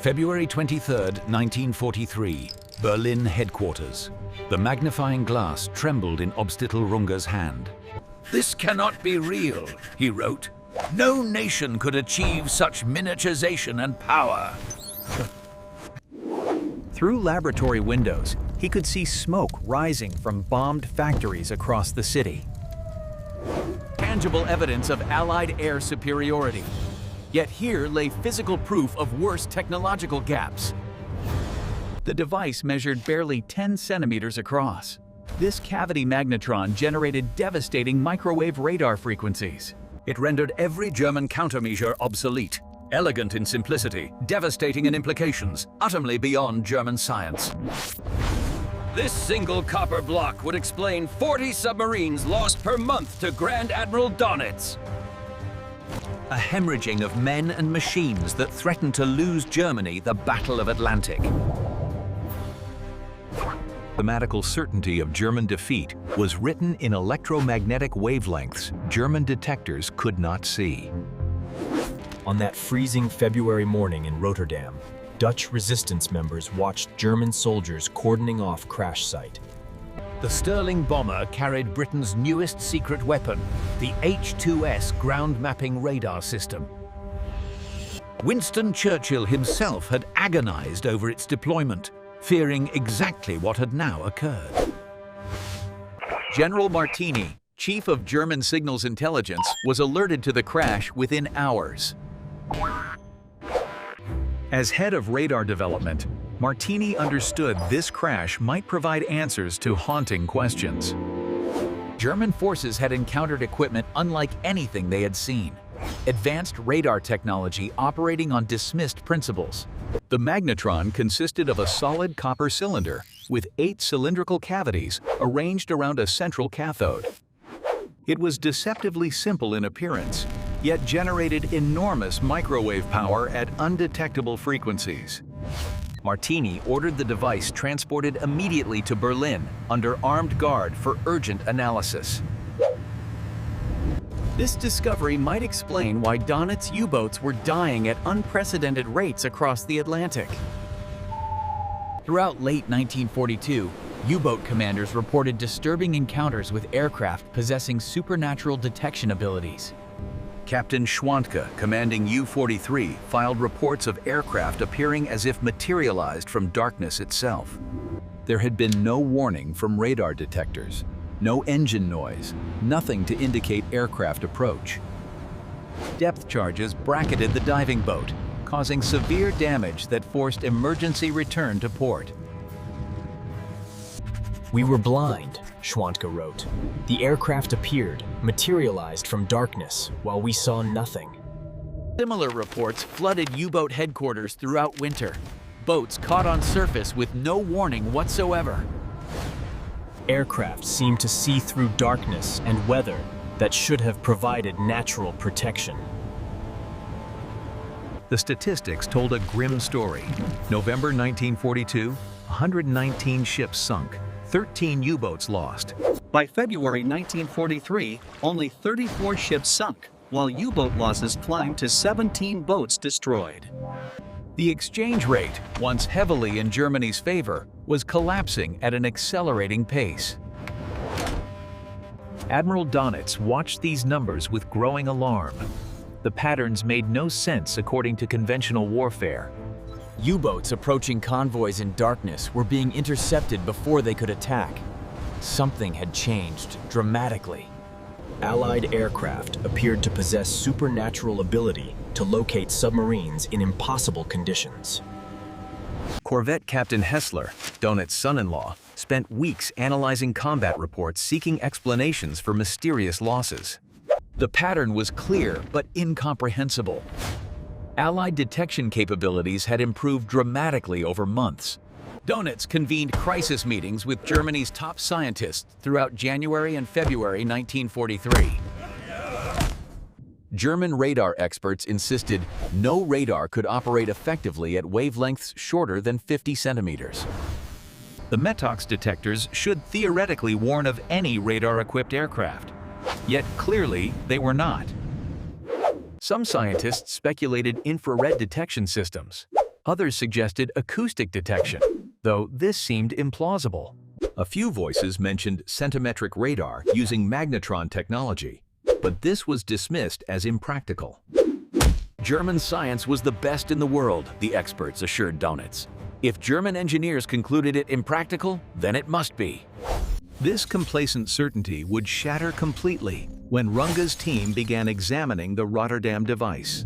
February 23, 1943, Berlin headquarters. The magnifying glass trembled in Obstetl-Runger's hand. "This cannot be real," he wrote. "No nation could achieve such miniaturization and power." Through laboratory windows, he could see smoke rising from bombed factories across the city. Tangible evidence of Allied air superiority. Yet here lay physical proof of worse technological gaps. The device measured barely 10 centimeters across. This cavity magnetron generated devastating microwave radar frequencies. It rendered every German countermeasure obsolete. Elegant in simplicity, devastating in implications, utterly beyond German science. This single copper block would explain 40 submarines lost per month to Grand Admiral Donitz. A hemorrhaging of men and machines that threatened to lose Germany the Battle of Atlantic. The mathematical certainty of German defeat was written in electromagnetic wavelengths German detectors could not see. On that freezing February morning in Rotterdam, Dutch resistance members watched German soldiers cordoning off crash site. The Sterling bomber carried Britain's newest secret weapon, the H-2S ground-mapping radar system. Winston Churchill himself had agonized over its deployment, fearing exactly what had now occurred. General Martini, chief of German signals intelligence, was alerted to the crash within hours. As head of radar development, Martini understood this crash might provide answers to haunting questions. German forces had encountered equipment unlike anything they had seen. Advanced radar technology operating on dismissed principles. The magnetron consisted of a solid copper cylinder with 8 cylindrical cavities arranged around a central cathode. It was deceptively simple in appearance, yet generated enormous microwave power at undetectable frequencies. Martini ordered the device transported immediately to Berlin under armed guard for urgent analysis. This discovery might explain why Donitz U-boats were dying at unprecedented rates across the Atlantic. Throughout late 1942, U-boat commanders reported disturbing encounters with aircraft possessing supernatural detection abilities. Captain Schwantke, commanding U-43, filed reports of aircraft appearing as if materialized from darkness itself. There had been no warning from radar detectors, no engine noise, nothing to indicate aircraft approach. Depth charges bracketed the diving boat, causing severe damage that forced emergency return to port. "We were blind," Schwantke wrote. "The aircraft appeared, materialized from darkness, while we saw nothing." Similar reports flooded U-boat headquarters throughout winter. Boats caught on surface with no warning whatsoever. Aircraft seemed to see through darkness and weather that should have provided natural protection. The statistics told a grim story. November 1942, 119 ships sunk, 13 U-boats lost. By February 1943, only 34 ships sunk, while U-boat losses climbed to 17 boats destroyed. The exchange rate, once heavily in Germany's favor, was collapsing at an accelerating pace. Admiral Donitz watched these numbers with growing alarm. The patterns made no sense according to conventional warfare. U-boats approaching convoys in darkness were being intercepted before they could attack. Something had changed dramatically. Allied aircraft appeared to possess supernatural ability to locate submarines in impossible conditions. Corvette Captain Hessler, Donitz's son-in-law, spent weeks analyzing combat reports seeking explanations for mysterious losses. The pattern was clear but incomprehensible. Allied detection capabilities had improved dramatically over months. Donitz convened crisis meetings with Germany's top scientists throughout January and February 1943. German radar experts insisted no radar could operate effectively at wavelengths shorter than 50 centimeters. The Metox detectors should theoretically warn of any radar-equipped aircraft. Yet clearly, they were not. Some scientists speculated infrared detection systems. Others suggested acoustic detection, though this seemed implausible. A few voices mentioned centimetric radar using magnetron technology, but this was dismissed as impractical. German science was the best in the world, the experts assured Donitz. If German engineers concluded it impractical, then it must be. This complacent certainty would shatter completely when Runge's team began examining the Rotterdam device.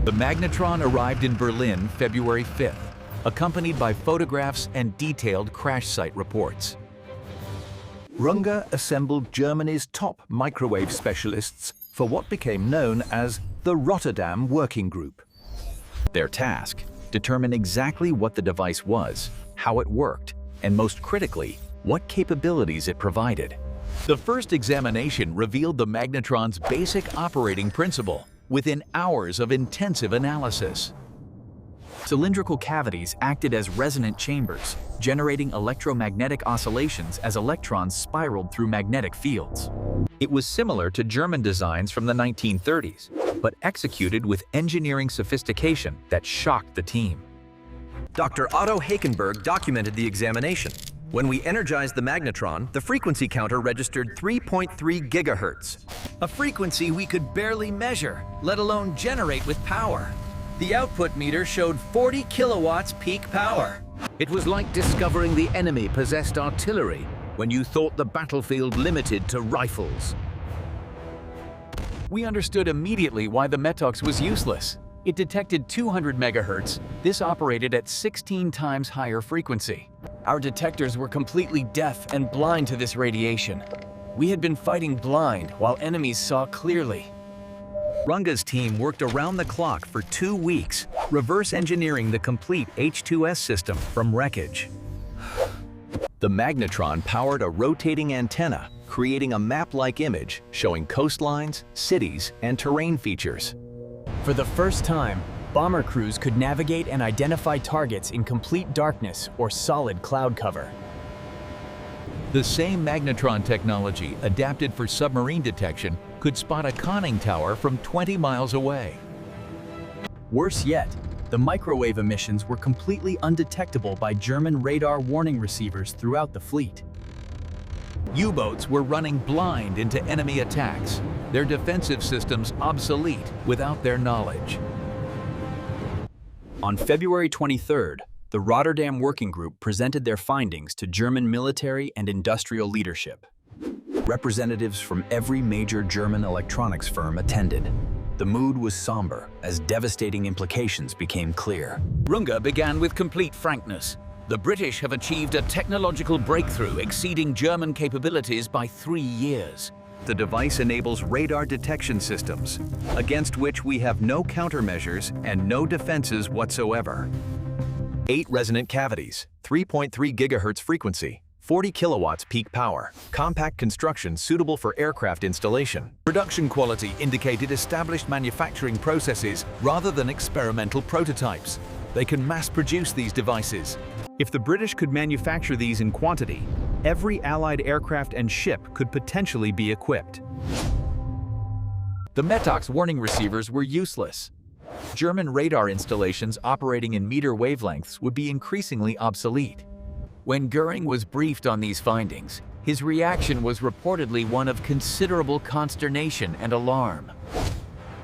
The magnetron arrived in Berlin February 5th, accompanied by photographs and detailed crash site reports. Runge assembled Germany's top microwave specialists for what became known as the Rotterdam Working Group. Their task: determine exactly what the device was, how it worked, and most critically, what capabilities it provided. The first examination revealed the magnetron's basic operating principle within hours of intensive analysis. Cylindrical cavities acted as resonant chambers, generating electromagnetic oscillations as electrons spiraled through magnetic fields. It was similar to German designs from the 1930s, but executed with engineering sophistication that shocked the team. Dr. Otto Hakenberg documented the examination. When we energized the magnetron, the frequency counter registered 3.3 gigahertz, a frequency we could barely measure, let alone generate with power. The output meter showed 40 kilowatts peak power. It was like discovering the enemy possessed artillery when you thought the battlefield limited to rifles. We understood immediately why the Metox was useless. It detected 200 megahertz. This operated at 16 times higher frequency. Our detectors were completely deaf and blind to this radiation. We had been fighting blind while enemies saw clearly. Runge's team worked around the clock for 2 weeks, reverse engineering the complete H2S system from wreckage. The magnetron powered a rotating antenna, creating a map-like image showing coastlines, cities, and terrain features. For the first time, bomber crews could navigate and identify targets in complete darkness or solid cloud cover. The same magnetron technology adapted for submarine detection could spot a conning tower from 20 miles away. Worse yet, the microwave emissions were completely undetectable by German radar warning receivers throughout the fleet. U-boats were running blind into enemy attacks, their defensive systems obsolete without their knowledge. On February 23rd, the Rotterdam Working Group presented their findings to German military and industrial leadership. Representatives from every major German electronics firm attended. The mood was somber as devastating implications became clear. Runge began with complete frankness. The British have achieved a technological breakthrough exceeding German capabilities by 3 years. The device enables radar detection systems, against which we have no countermeasures and no defenses whatsoever. 8 resonant cavities, 3.3 gigahertz frequency, 40 kilowatts peak power, compact construction suitable for aircraft installation. Production quality indicated established manufacturing processes rather than experimental prototypes. They can mass-produce these devices. If the British could manufacture these in quantity, every Allied aircraft and ship could potentially be equipped. The Metox warning receivers were useless. German radar installations operating in meter wavelengths would be increasingly obsolete. When Goering was briefed on these findings, his reaction was reportedly one of considerable consternation and alarm.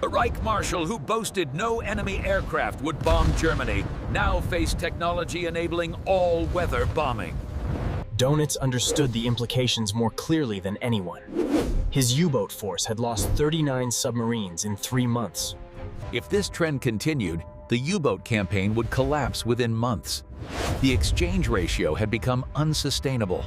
The Reich Marshal who boasted no enemy aircraft would bomb Germany now faced technology enabling all-weather bombing. Donitz understood the implications more clearly than anyone. His U-boat force had lost 39 submarines in 3 months. If this trend continued, the U-boat campaign would collapse within months. The exchange ratio had become unsustainable.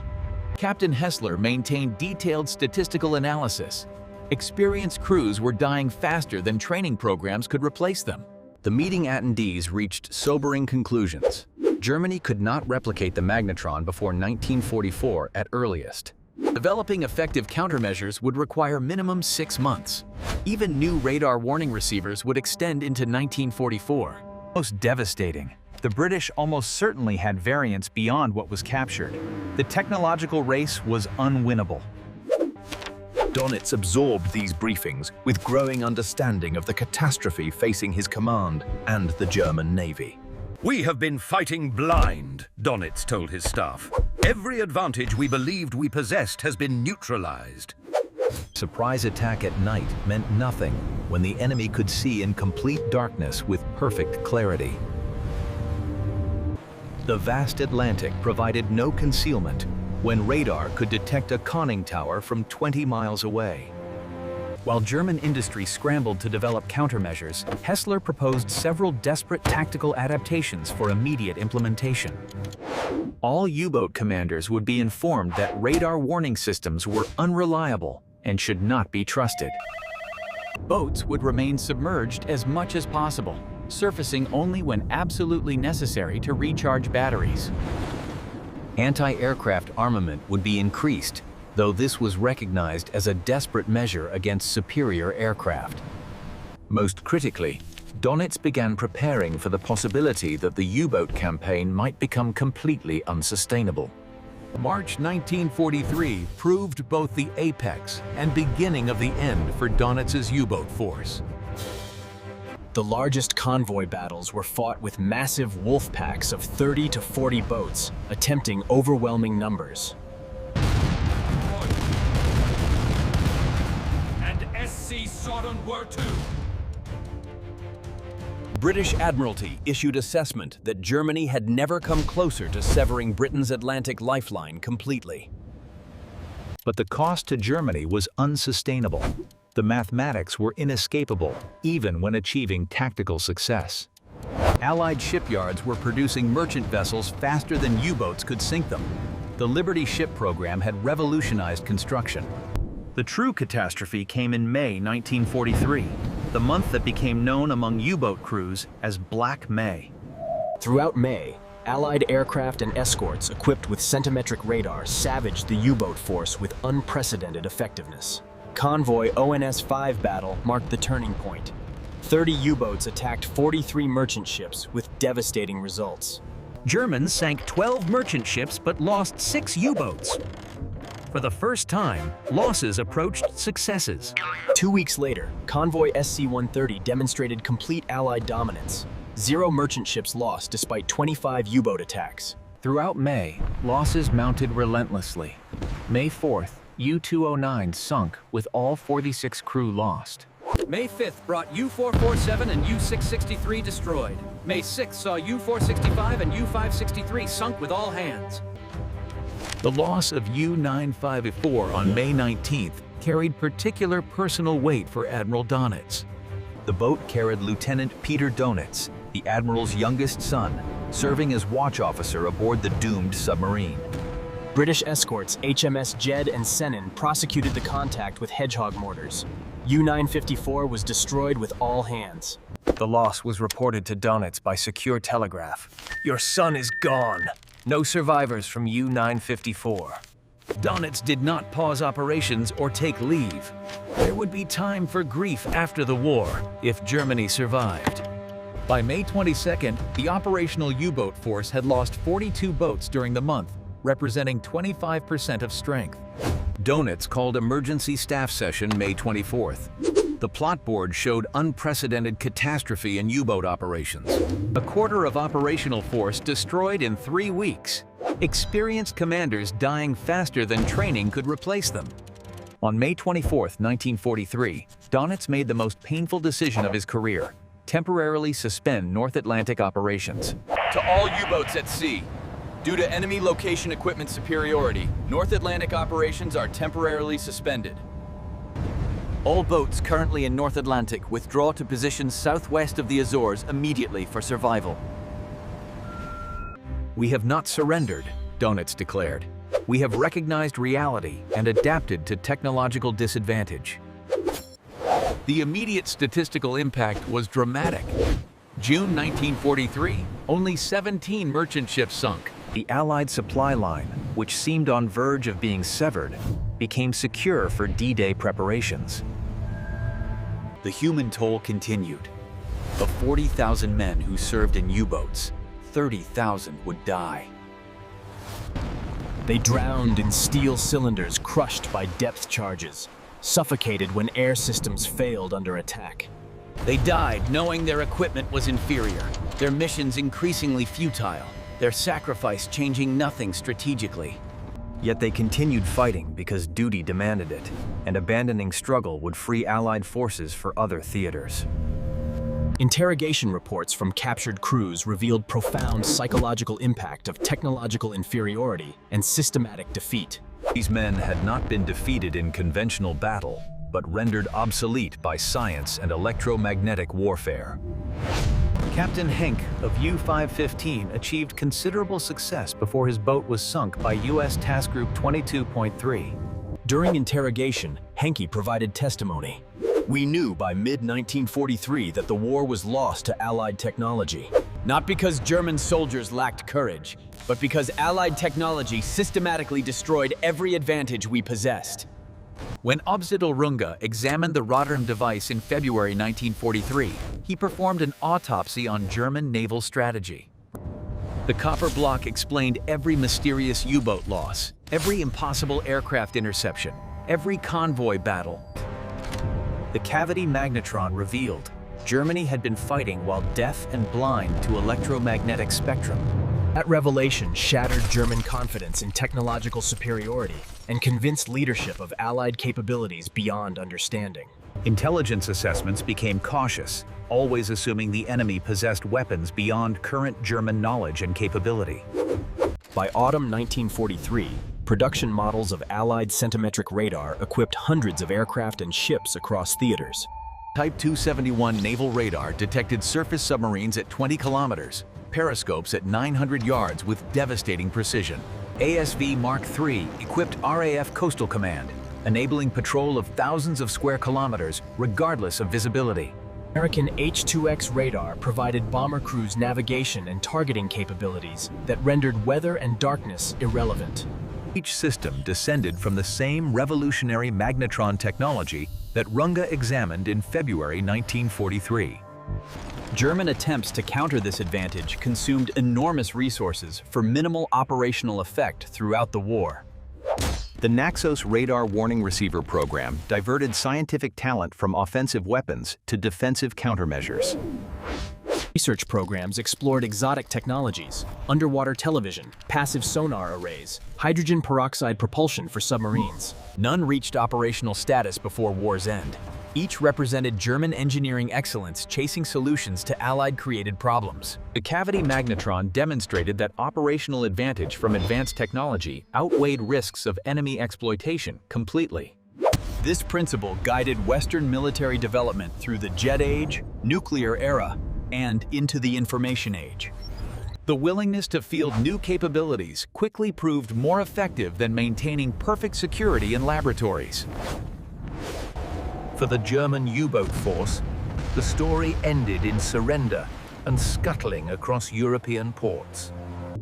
Captain Hessler maintained detailed statistical analysis. Experienced crews were dying faster than training programs could replace them. The meeting attendees reached sobering conclusions. Germany could not replicate the magnetron before 1944 at earliest. Developing effective countermeasures would require minimum 6 months. Even new radar warning receivers would extend into 1944. Most devastating. The British almost certainly had variants beyond what was captured. The technological race was unwinnable. Donitz absorbed these briefings with growing understanding of the catastrophe facing his command and the German Navy. "We have been fighting blind," Donitz told his staff. "Every advantage we believed we possessed has been neutralized." Surprise attack at night meant nothing when the enemy could see in complete darkness with perfect clarity. The vast Atlantic provided no concealment when radar could detect a conning tower from 20 miles away. While German industry scrambled to develop countermeasures, Hessler proposed several desperate tactical adaptations for immediate implementation. All U-boat commanders would be informed that radar warning systems were unreliable and should not be trusted. Boats would remain submerged as much as possible, surfacing only when absolutely necessary to recharge batteries. Anti-aircraft armament would be increased, though this was recognized as a desperate measure against superior aircraft. Most critically, Donitz began preparing for the possibility that the U-boat campaign might become completely unsustainable. March 1943 proved both the apex and beginning of the end for Donitz's U-boat force. The largest convoy battles were fought with massive wolf packs of 30 to 40 boats, attempting overwhelming numbers. And SC Sodom were too. British Admiralty issued assessment that Germany had never come closer to severing Britain's Atlantic lifeline completely. But the cost to Germany was unsustainable. The mathematics were inescapable, even when achieving tactical success. Allied shipyards were producing merchant vessels faster than U-boats could sink them. The Liberty ship program had revolutionized construction. The true catastrophe came in May 1943, the month that became known among U-boat crews as Black May. Throughout May, Allied aircraft and escorts equipped with centimetric radar savaged the U-boat force with unprecedented effectiveness. Convoy ONS-5 battle marked the turning point. 30 U-boats attacked 43 merchant ships with devastating results. Germans sank 12 merchant ships but lost 6 U-boats. For the first time, losses approached successes. 2 weeks later, Convoy SC-130 demonstrated complete Allied dominance. 0 merchant ships lost despite 25 U-boat attacks. Throughout May, losses mounted relentlessly. May 4th, U-209 sunk with all 46 crew lost. May 5th brought U-447 and U-663 destroyed. May 6th saw U-465 and U-563 sunk with all hands. The loss of U-954 on May 19th carried particular personal weight for Admiral Donitz. The boat carried Lieutenant Peter Donitz, the Admiral's youngest son, serving as watch officer aboard the doomed submarine. British escorts HMS Jed and Sennen prosecuted the contact with Hedgehog mortars. U-954 was destroyed with all hands. The loss was reported to Donitz by secure telegraph. "Your son is gone. No survivors from U-954. Donitz did not pause operations or take leave. There would be time for grief after the war if Germany survived. By May 22nd, the operational U-boat force had lost 42 boats during the month, representing 25% of strength. Donitz called emergency staff session May 24th. The plot board showed unprecedented catastrophe in U-boat operations. A quarter of operational force destroyed in 3 weeks. Experienced commanders dying faster than training could replace them. On May 24, 1943, Donitz made the most painful decision of his career: temporarily suspend North Atlantic operations. To all U-boats at sea, due to enemy location equipment superiority, North Atlantic operations are temporarily suspended. All boats currently in North Atlantic withdraw to positions southwest of the Azores immediately for survival. We have not surrendered, Donitz declared. We have recognized reality and adapted to technological disadvantage. The immediate statistical impact was dramatic. June 1943, only 17 merchant ships sunk. The Allied supply line, which seemed on verge of being severed, became secure for D-Day preparations. The human toll continued. Of 40,000 men who served in U-boats, 30,000 would die. They drowned in steel cylinders crushed by depth charges. suffocated when air systems failed under attack. They died knowing their equipment was inferior, their missions increasingly futile, their sacrifice changing nothing strategically. Yet they continued fighting because duty demanded it, and abandoning struggle would free Allied forces for other theaters. Interrogation reports from captured crews revealed profound psychological impact of technological inferiority and systematic defeat. These men had not been defeated in conventional battle, but rendered obsolete by science and electromagnetic warfare. Captain Henk of U-515 achieved considerable success before his boat was sunk by U.S. Task Group 22.3. During interrogation, Henke provided testimony. "We knew by mid-1943 that the war was lost to Allied technology. Not because German soldiers lacked courage, but because Allied technology systematically destroyed every advantage we possessed." When Obsidal Runge examined the Rotterdam device in February 1943, he performed an autopsy on German naval strategy. The copper block explained every mysterious U-boat loss, every impossible aircraft interception, every convoy battle. The cavity magnetron revealed Germany had been fighting while deaf and blind to electromagnetic spectrum. That revelation shattered German confidence in technological superiority and convinced leadership of Allied capabilities beyond understanding. Intelligence assessments became cautious, always assuming the enemy possessed weapons beyond current German knowledge and capability. By autumn 1943, production models of Allied centimetric radar equipped hundreds of aircraft and ships across theaters. Type 271 naval radar detected surface submarines at 20 kilometers, periscopes at 900 yards with devastating precision. ASV Mark III equipped RAF Coastal Command, enabling patrol of thousands of square kilometers regardless of visibility. American H-2X radar provided bomber crews navigation and targeting capabilities that rendered weather and darkness irrelevant. Each system descended from the same revolutionary magnetron technology that Runge examined in February 1943. German attempts to counter this advantage consumed enormous resources for minimal operational effect throughout the war. The Naxos radar warning receiver program diverted scientific talent from offensive weapons to defensive countermeasures. Research programs explored exotic technologies, underwater television, passive sonar arrays, hydrogen peroxide propulsion for submarines. None reached operational status before war's end. Each represented German engineering excellence chasing solutions to Allied-created problems. The cavity magnetron demonstrated that operational advantage from advanced technology outweighed risks of enemy exploitation completely. This principle guided Western military development through the Jet Age, nuclear era, and into the Information Age. The willingness to field new capabilities quickly proved more effective than maintaining perfect security in laboratories. For the German U-boat force, the story ended in surrender and scuttling across European ports.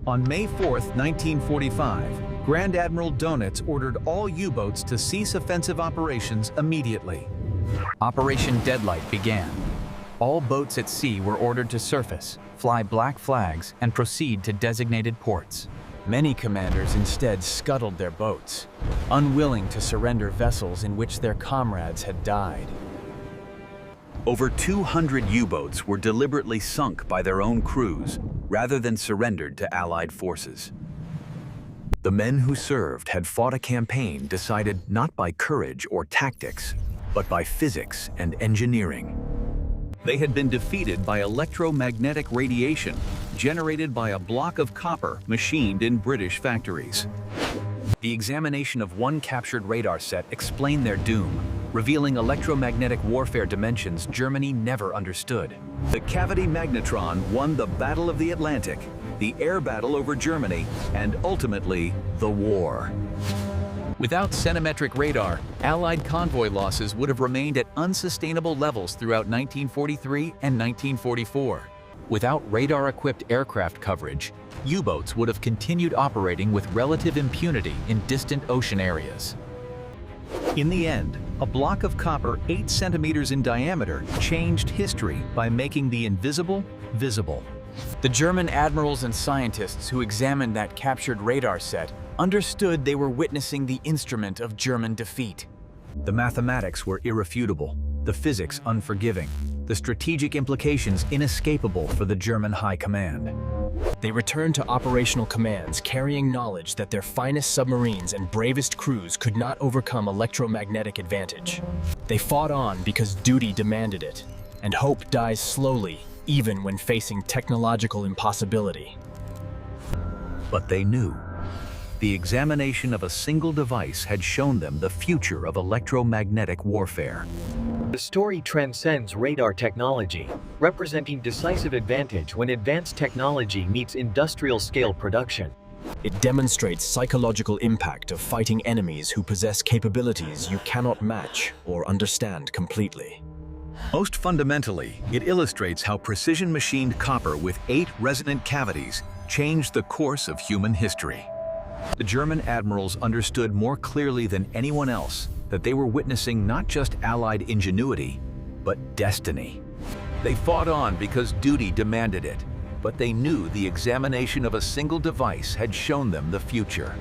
On May 4, 1945, Grand Admiral Dönitz ordered all U-boats to cease offensive operations immediately. Operation Deadlight began. All boats at sea were ordered to surface, fly black flags, and proceed to designated ports. Many commanders instead scuttled their boats, unwilling to surrender vessels in which their comrades had died. Over 200 U-boats were deliberately sunk by their own crews rather than surrendered to Allied forces. The men who served had fought a campaign decided not by courage or tactics, but by physics and engineering. They had been defeated by electromagnetic radiation generated by a block of copper machined in British factories. The examination of one captured radar set explained their doom, revealing electromagnetic warfare dimensions Germany never understood. The cavity magnetron won the Battle of the Atlantic, the air battle over Germany, and ultimately, the war. Without centimetric radar, Allied convoy losses would have remained at unsustainable levels throughout 1943 and 1944. Without radar-equipped aircraft coverage, U-boats would have continued operating with relative impunity in distant ocean areas. In the end, a block of copper 8 centimeters in diameter changed history by making the invisible visible. The German admirals and scientists who examined that captured radar set understood they were witnessing the instrument of German defeat. The mathematics were irrefutable, the physics unforgiving, the strategic implications inescapable for the German High Command. They returned to operational commands carrying knowledge that their finest submarines and bravest crews could not overcome electromagnetic advantage. They fought on because duty demanded it, and hope dies slowly even when facing technological impossibility. But they knew. The examination of a single device had shown them the future of electromagnetic warfare. The story transcends radar technology, representing decisive advantage when advanced technology meets industrial-scale production. It demonstrates psychological impact of fighting enemies who possess capabilities you cannot match or understand completely. Most fundamentally, it illustrates how precision-machined copper with 8 resonant cavities changed the course of human history. The German admirals understood more clearly than anyone else that they were witnessing not just Allied ingenuity, but destiny. They fought on because duty demanded it, but they knew the examination of a single device had shown them the future.